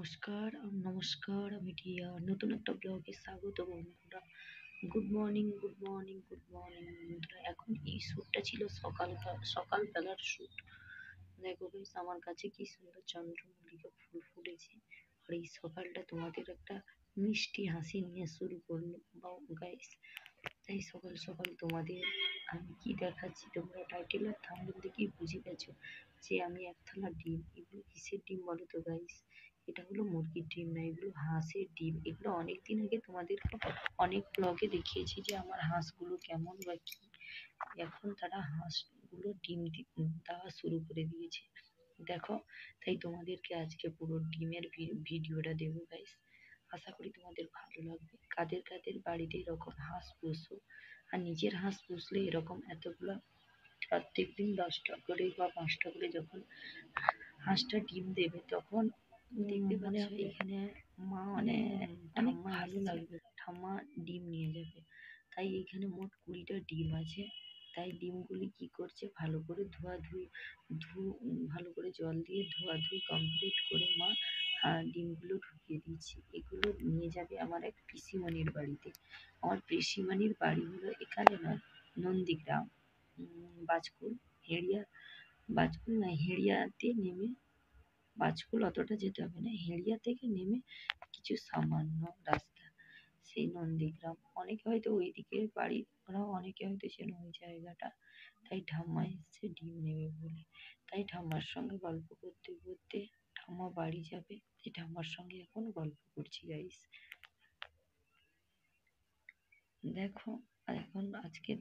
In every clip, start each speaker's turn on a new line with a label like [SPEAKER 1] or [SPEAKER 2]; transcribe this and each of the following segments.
[SPEAKER 1] নমস্কার, আমি রিয়া। নতুন একটা ব্লগে স্বাগত বন্ধুরা। গুড মর্নিং বন্ধুরা। এখন এই শ্যুটটা ছিল সকালবেলার শ্যুট। দেখো গাইস, আমার কাছে কি সুন্দর চন্দ্রমল্লিকা ফুল ফুটেছে। আর এই সকালটা তোমাদের একটা মিষ্টি হাসি নিয়ে শুরু করলো গাইস। তাই সকাল সকাল তোমাদের আমি কি দেখাচ্ছি, তোমরা টাইটেল আর থাম্বনেল দেখেই বুঝে গেছো যে আমি এক থালা ডিম। এগুলো কিসের ডিম বলো তো গাইস? এটা হলো মুরগির ডিম না, এগুলো হাঁসের ডিম। এগুলো অনেকদিন আগে তোমাদেরকে অনেক ব্লগে দেখিয়েছি যে আমার হাঁসগুলো কেমন বা কি। এখন তারা হাঁসগুলো ডিম দেওয়া শুরু করে দিয়েছে, দেখো। তাই তোমাদেরকে আজকে পুরো ডিমের ভিডিওটা দেবো গাইস। আশা করি তোমাদের ভালো লাগবে। কাদের কাদের বাড়িতে এরকম হাঁস পোষো, আর নিজের হাঁস পুষলে এরকম এতগুলো প্রত্যেকদিন 10টা করে বা 5টা করে যখন হাঁসটা ডিম দেবে, তখন দেখবে মনে হবে এখানে মা অনেক ভালো লাগবে, ঠাম্মা ডিম নিয়ে যাবে। তাই এখানে মোট 20টা ডিম আছে। তাই ডিমগুলি কি করছে, ভালো করে ভালো করে জল দিয়ে ধোয়াধুয়ি কমপ্লিট করে মা ডিমগুলো ঢুকিয়ে দিয়েছি। এগুলো নিয়ে যাবে আমার এক পিসিমণির বাড়িতে। আমার পিসিমণির বাড়ি হলো এখানে নয়, নন্দীগ্রাম, বাজকুল, বাজকুল না, হেড়িয়াতে নেমে। বাজকুল অতটা যেতে হবে না, হেড়িয়া থেকে নেমে কিছু সামান্য রাস্তা, সেই নন্দীগ্রাম। অনেকে হয়তো ওই দিকে বাড়ি, ওরা অনেকে হয়তো চেনো ওই জায়গাটা। তাই ঠাম্মা এসছে ডিম নেবে বলে। তাই ঠাম্মার সঙ্গে গল্প করতে করতে ঠাম্মা বাড়ি যাবে, তাই ঠাম্মার সঙ্গে এখন গল্প করছি গাইস। দেখো, এখন আজকে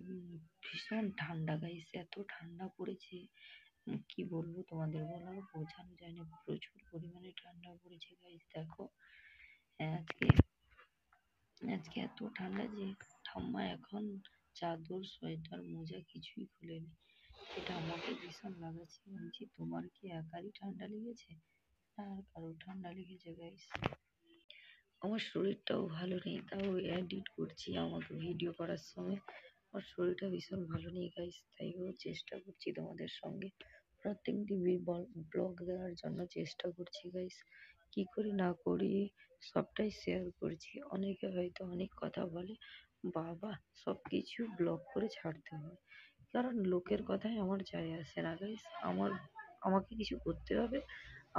[SPEAKER 1] ভীষণ ঠান্ডা গাইস, এত ঠান্ডা পড়েছে কি বলবো তোমাদের, বলার বোঝানো যায় না। প্রচুর পরিমাণে ঠান্ডা পড়েছে গাইস। দেখো, আজকে আজকে এত ঠান্ডা যে ঠাম্মা এখন চাদর, সোয়েটার, মোজা কিছুই খুলেনি। এটা আমাকে ভীষণ লাগাচ্ছে। বলছি, তোমার কি একারই ঠান্ডা লেগেছে না আর কারো ঠান্ডা লেগেছে গাইস? আমার শরীরটাও ভালো নেই, তাও এডিট করছি আমাকে ভিডিও করার সময়। আমার শরীরটা ভীষণ ভালো নেই গাইস, তাইও চেষ্টা করছি তোমাদের সঙ্গে প্রত্যেক দিন ব্লগ দেওয়ার জন্য চেষ্টা করছি গাইস। কি করি না করি সবটাই শেয়ার করছি। অনেকে হয়তো অনেক কথা বলে, বাবা সব কিছু ব্লগ করে ছাড়তে হয়, কারণ লোকের কথায় আমার যায় আসে না গাইস। আমাকে কিছু করতে হবে।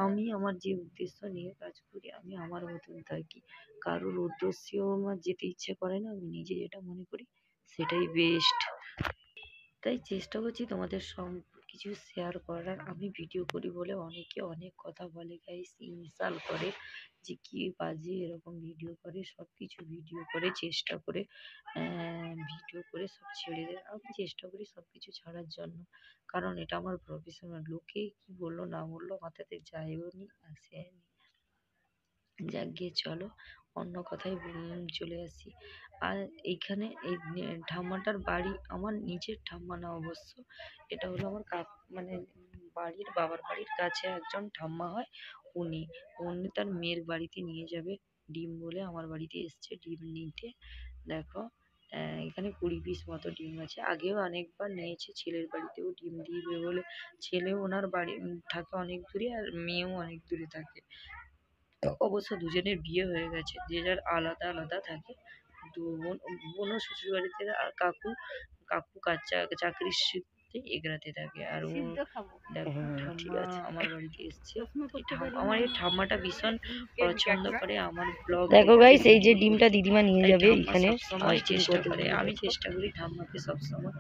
[SPEAKER 1] আমি আমার যে উদ্দেশ্য নিয়ে কাজ করি, আমি আমার মতন থাকি। কারোর উদ্দেশ্যেও আমার যেতে ইচ্ছে করে না। আমি নিজে যেটা মনে করি সেটাই বেস্ট। তাই চেষ্টা করছি তোমাদের সব কিছু শেয়ার করার। আমি ভিডিও করি বলে অনেকে অনেক কথা বলে গাইস, ইনসাল্ট করে যে কি বাজে এরকম ভিডিও করে, সব কিছু ভিডিও করে চেষ্টা করে ভিডিও করে সব ছেড়ে দেয়। আমি চেষ্টা করি সব কিছু ছাড়ার জন্য, কারণ এটা আমার প্রফেশনাল। লোকে কি বললো না বললো মাথাতে যায়ও নি আসেনি। যাক গিয়ে চলো অন্য কথায় চলে আসি। আর এইখানে এই ঠাম্মাটার বাড়ি আমার নিজের ঠাম্মা না অবশ্য, এটা হলো আমার মানে বাবার বাড়ির কাছে একজন ঠাম্মা হয়। উনি উনি তার মেয়ের বাড়িতে নিয়ে যাবে ডিম বলে আমার বাড়িতে এসছে ডিম নিতে। দেখো, এখানে 20 পিস মতো ডিম আছে। আগেও অনেকবার নিয়েছে, ছেলের বাড়িতেও ডিম দিবে বলে। ছেলে ওনার বাড়ি থাকে অনেক দূরে, আর মেয়েও অনেক দূরে থাকে। অবশ্য দুজনের বিয়ে হয়ে গেছে, যে যার আলাদা আলাদা থাকে। বোনও শ্বশুর বাড়িতে, আর কাকু চাকরির সূত্রে এগরাতে থাকে। আর ও দেখো ঠাম্মা আমার বাড়িতে এসছে। আমার এই ঠাম্মাটা ভীষণ পছন্দ করে আমার ব্লগ। দেখো গাইস, এই যে ডিমটা দিদিমা নিয়ে যাবে এখানে, সবসময় চেষ্টা করে, আমি চেষ্টা করি ঠাম্মাকে সবসময়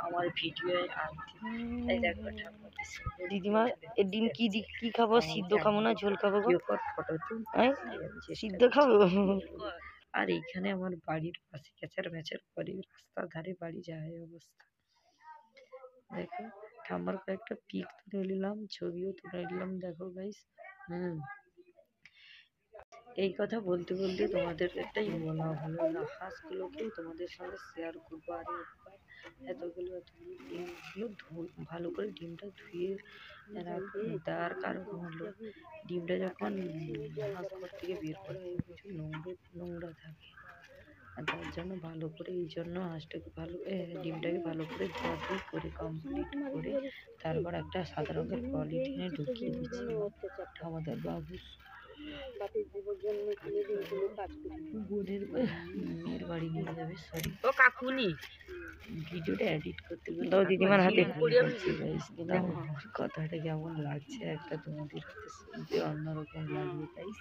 [SPEAKER 1] আমার ভিডিও আনতে। তাই দেখো ঠাম্মা কি সুন্দর
[SPEAKER 2] দিদিমা, এর ডিম কি খাবো? সিদ্ধ খাবো না ঝোল খাবো গো?
[SPEAKER 1] ফটো তুল,
[SPEAKER 2] সিদ্ধ খাবো।
[SPEAKER 1] আর এইখানে আমার বাড়ির পাশে ক্যাচার ম্যাচার করে, রাস্তার ধারে বাড়ি যায় অবস্থা। দেখো, ঠাম্মার কয়েকটা পিক তুলে নিলাম, ছবিও তুলে নিলাম। দেখো গাইস, এই কথা বলতে বলতে তোমাদের একটাই বলা হলো না, হাঁসগুলোকেও তোমাদের সঙ্গে শেয়ার করবো। আর এতগুলো ডিমগুলো ভালো করে ডিমটা ধুয়ে রাখবো। তার কারণ হলো ডিমটা যখন হাঁস ঘর থেকে বের করা হয় প্রচুর নোংরা থাকে, আর তার জন্য ভালো করে এই জন্য ডিমটাকে ভালো করে ধোয়াধুয়ি করে কমপ্লিট করে তারপর একটা সাদা রঙের পলিথিনে ঢুকিয়ে দিচ্ছি আমাদের বাবু। বোনের মেয়ের বাড়ি নিয়ে যাবে। সরি,
[SPEAKER 2] ও কাকুনি
[SPEAKER 1] ভিডিওটা এডিট করতে করতে
[SPEAKER 2] দাও দিদিমার হাতে।
[SPEAKER 1] ভুল করছি গাইস। দেখো আমার কথাটা কেমন লাগছে একটা তোমাদের হয়তো শুনতে অন্যরকম লাগবে গাইস।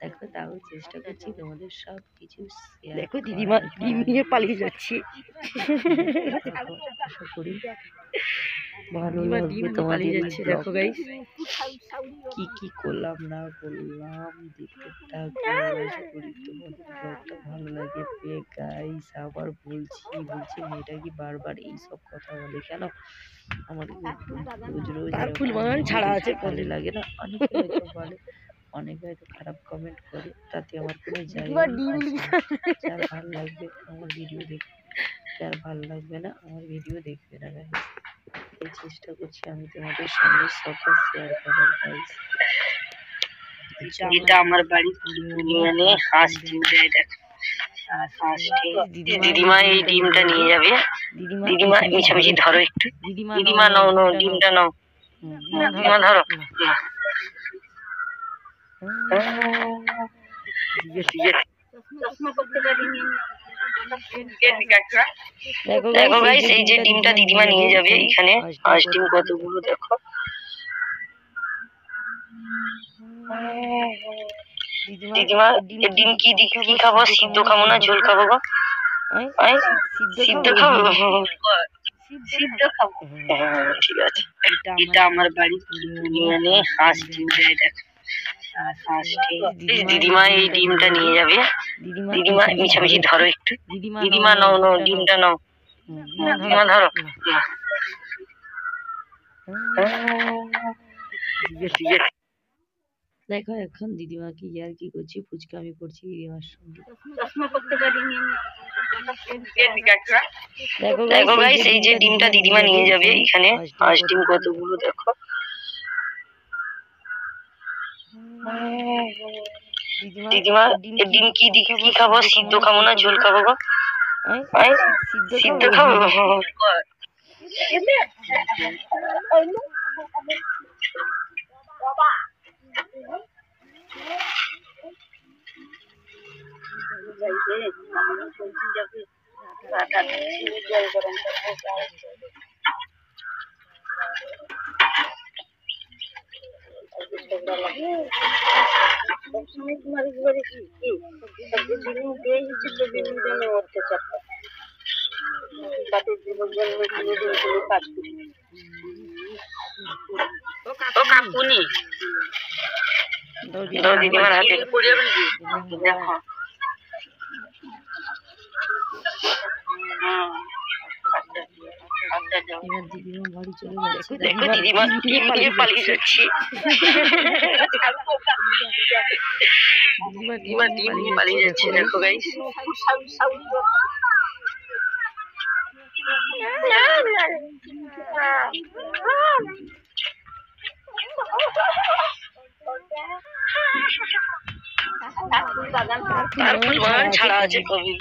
[SPEAKER 1] দেখো তাও চেষ্টা করছি তোমাদের সব কিছু শেয়ার
[SPEAKER 2] দেখো দিদিমা ডিম নিয়ে পালিয়ে যাচ্ছে।
[SPEAKER 1] আশা করি ভালো
[SPEAKER 2] দিদিমা
[SPEAKER 1] লাগবে
[SPEAKER 2] ডিম নিয়ে
[SPEAKER 1] তোমাদের
[SPEAKER 2] পালিয়ে
[SPEAKER 1] এই
[SPEAKER 2] যাচ্ছে, দেখো
[SPEAKER 1] ব্লগটা।
[SPEAKER 2] গাইস।
[SPEAKER 1] কি কি করলাম না করলাম দেখতে থাকো। আশা করি তোমাদের ব্লগটা ভালো লাগে গাইস। আবার বলছি মেয়েটা কি বারবার এইসব কথা বলে কেন? আমার রোজ রোজ
[SPEAKER 2] তার ফুল
[SPEAKER 1] এরকম
[SPEAKER 2] বাগান
[SPEAKER 1] ভিডিও
[SPEAKER 2] ছাড়া
[SPEAKER 1] দেখতে
[SPEAKER 2] আছে
[SPEAKER 1] ভালো
[SPEAKER 2] ফলে।
[SPEAKER 1] লাগে না। অনেকে হয়তো বলে, অনেকে হয়তো খারাপ কমেন্ট করে, তাতে আমার কোনো
[SPEAKER 2] দিদিমা ডিম
[SPEAKER 1] আসে
[SPEAKER 2] নিয়ে
[SPEAKER 1] না। যার ভালো লাগবে আমার ভিডিও দেখবে, যার ভালো লাগবে না আমার ভিডিও দেখবে না গাইস। এই চেষ্টা করছি আমি তোমাদের সঙ্গে সবটা শেয়ার করার গাইস।
[SPEAKER 2] এটা আমার বাড়ি মানে হাঁস ডিম দেয়, দেখো। দিদিমা এই ডিমটা নিয়ে যাবে। দিদিমা মিছামিছি ধরো একটু। দিদিমা নাও নাও ডিমটা নাও। দিদিমা ধরো। দেখো গাইস, এই যে ডিমটা দিদিমা নিয়ে যাবে এখানে। হাঁস ডিম কতগুলো দেখো। দিদিমা ডিম কি খাবো? সিদ্ধ খাবো না ঝোল খাবো গো? সিদ্ধ খাবো। সিদ্ধ খাবো, ঠিক আছে। এটা আমার বাড়ি মানে হাঁস ডিম দেয়, দেখো। দিদিমা এই ডিমটা নিয়ে যাবে। দিদিমা মিছামিছি ধরো একটু। দিদিমা নাও নাও ডিমটা নাও। দিদিমা ধরো।
[SPEAKER 1] দেখো এখন দিদিমাকে ইয়ার কি করছি, ফুচকামি করছি দিদিমার সঙ্গে।
[SPEAKER 2] দেখো গাইস, এই যে ডিমটা দিদিমা নিয়ে যাবে এখানে। হাঁস ডিম কতগুলো দেখো। দিদিমা ডিম কি খাবো? সিদ্ধ খাবো না ঝোল খাবো গো? সিদ্ধ খাবো। ও কাকুনি দাও দিদিমার হাতে। দেখো
[SPEAKER 1] এবার দিদিমা বাড়ি চলে যাচ্ছে।
[SPEAKER 2] দেখো দিদিমা ডিম নিয়ে পালিয়ে যাচ্ছে। দিদিমা ডিম নিয়ে পালিয়ে যাচ্ছে, দেখো গাইস। তার ফুল বাগান ছাড়া আছে কবি।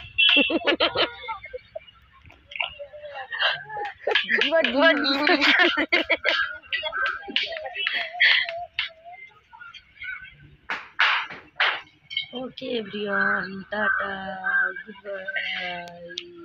[SPEAKER 2] দিদিমা ডিম
[SPEAKER 1] ওকে এভরিওয়ান, টাটা, গুড বাই।